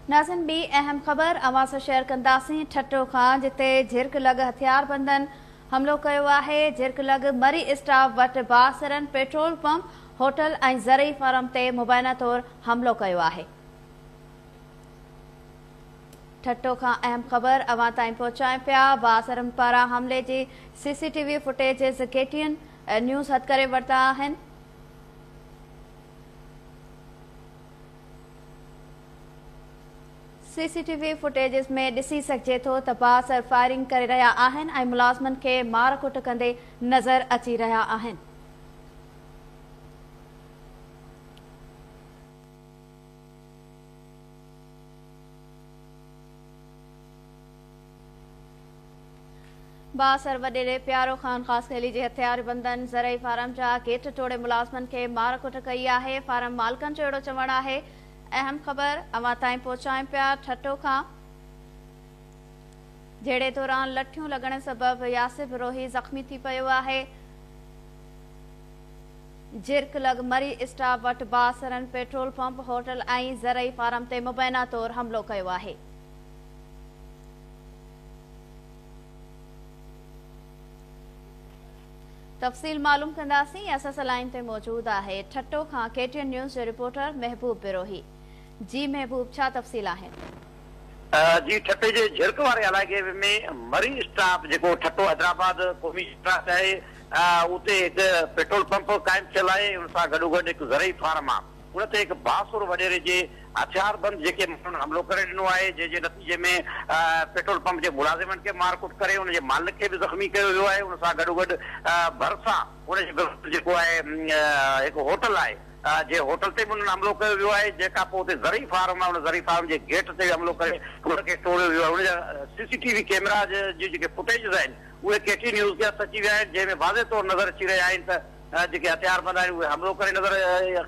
नाज़िन B अहम ख़बर अवां सां शेयर कंदासीं ठट्टो खां जिते झिरक लॻ हथियारबंदनि हमलो कयो आहे। झिरक लॻ मरी स्टाफ वटि बासरनि पेट्रोल पंप होटल ऐं ज़रई फार्म ते मुबैना तौर हमलो कयो आहे। ठट्टो खां अहम ख़बर अवां ताईं पहुचाए पिया। बासरनि पारां हमले जी CCTV फुटेज KTN न्यूज़ हथ करे वरिता आहिनि। CCTV फुटेज में ॾिसी सघिजे थो त बासर फायरिंग करे रहिया आहिनि ऐं मुलाज़िमनि खे मार कुट कंदे नज़र अची रहिया आहिनि। बासर वॾेरे प्यारो ख़ान ख़ासखेली जे हथियारबंदनि ज़रई फार्म जा गेट तोड़े मुलाज़िमनि खे मार कुट कई आहे। फार्म मालिकनि जो अहिड़ो चवणु आहे। अहम ख़बर अवां ताईं पहुचायूं पिया। ठट्टो खां जहिड़े दौरान लठियूं लॻण सबबि यासिब रोही ज़ख़्मी थी पियो आहे। झिरक लॻ मरी स्टाफ वटि बासरनि पेट्रोल पंप होटल ऐं ज़रई फार्म ते मुबैना तौर हमलो कयो आहे। तफ़सील मालूम कंदासीं। असां सां लाइन ते मौजूद आहे ठट्टो खां KTN न्यूज़ जो रिपोर्टर महबूब बिरोही। जी महबूब, छा तफ़सील आहिनि? जी, ठट्टे जे झिरक वारे इलाइक़े में मरी स्टाफ जेको ठट्टो हैदराबाद क़ौमी स्टाफ आहे उते हिकु पेट्रोल पंप क़ाइमु थियल आहे। उन सां गॾोगॾु हिकु ज़रई फार्म आहे। उन ते हिकु बासुर वॾेरे जे हथियारबंद जेके माण्हुनि हमलो करे ॾिनो आहे, जंहिंजे नतीजे में पेट्रोल पंप जे मुलाज़िमनि खे मारकुट करे उनजे मालिक खे बि ज़ख़्मी कयो वियो आहे। उन सां गॾोगॾु भरिसां उनजे जेको आहे हिकु होटल आहे, जे होटल ते बि उन्हनि हमलो कयो वियो आहे। जेका पोइ उते ज़रई फार्म आहे, उन ज़रई फार्म जे गेट ते हमलो करे उनखे टोड़ियो वियो आहे। उनजा CCTV कैमरा जी जेके फुटेजिस आहिनि उहे KTN न्यूज़ के हथ अची विया आहिनि, जंहिंमें वाज़े तौर नज़र अची रहिया आहिनि त जेके हथियारबंद आहिनि उहे हमलो करे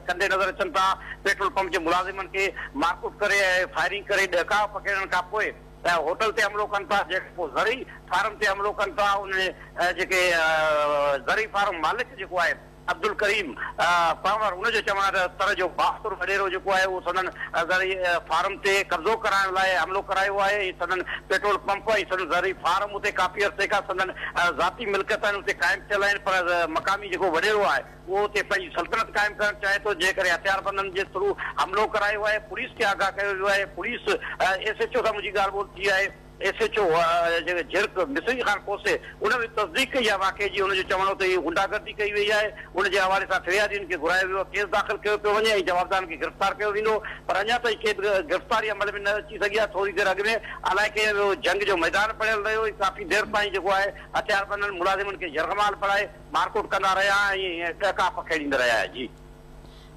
कंदे नज़र अचनि था। पेट्रोल पंप जे मुलाज़िमनि खे मारकुट करे ऐं फायरिंग करे ॾकाउ पकड़ण खां पोइ होटल ते हमलो कनि था, जेके पोइ ज़रई फार्म ते हमलो कनि था। उन जेके ज़रई फार्म मालिक जेको आहे अब्दुल करीम पवार, उनजो चवणु तरह जो बासुर वॾेरो जेको आहे उहो सदन ज़रई फार्म ते कब्ज़ो कराइण लाइ हमलो करायो आहे। सदन पेट्रोल पंप ऐं सदन ज़रई फार्म उते काफ़ी अर्से खां सदन ज़ाती मिल्कियत आहिनि उते क़ाइमु थियल आहिनि, पर मक़ामी जेको वॾेरो आहे उहो उते पंहिंजी सल्तनत क़ाइमु करणु चाहे थो। जंहिं करे हथियारबंदनि जे थ्रू हमलो करायो आहे। पुलिस खे आगाह कयो वियो आहे। पुलिस SHO सां मुंहिंजी ॻाल्हि ॿोल थी आहे। SHO जेके झिरक मिसरी ख़ान कोसे उन में तस्दीक कई आहे वाक़े जी। उनजो चवणो त हीअ गुंडागर्दी कई वई आहे। उनजे हवाले सां फ़िर्यादियुनि खे घुरायो वियो, केस दाख़िल कयो पियो वञे ऐं जवाबदारनि खे गिरफ़्तार कयो वेंदो, पर अञा ताईं के गिरफ़्तारी अमल में न अची सघी आहे। थोरी देरि अॻु में अलाए के जंग जो मैदान पढ़ियल रहियो, काफ़ी देरि ताईं जेको आहे हथियारबंदनि मुलाज़िमनि खे यरग़माल पढ़ाए मारकुट कंदा रहिया ऐं ॾका पखेड़ींदा रहिया। जी,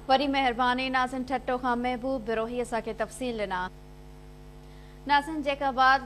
वरी महिरबानी। नाज़िन ठट्टो खां महबूब बिरोही असांखे तफ़सील ॾिना। नाज़िन, जेका बाद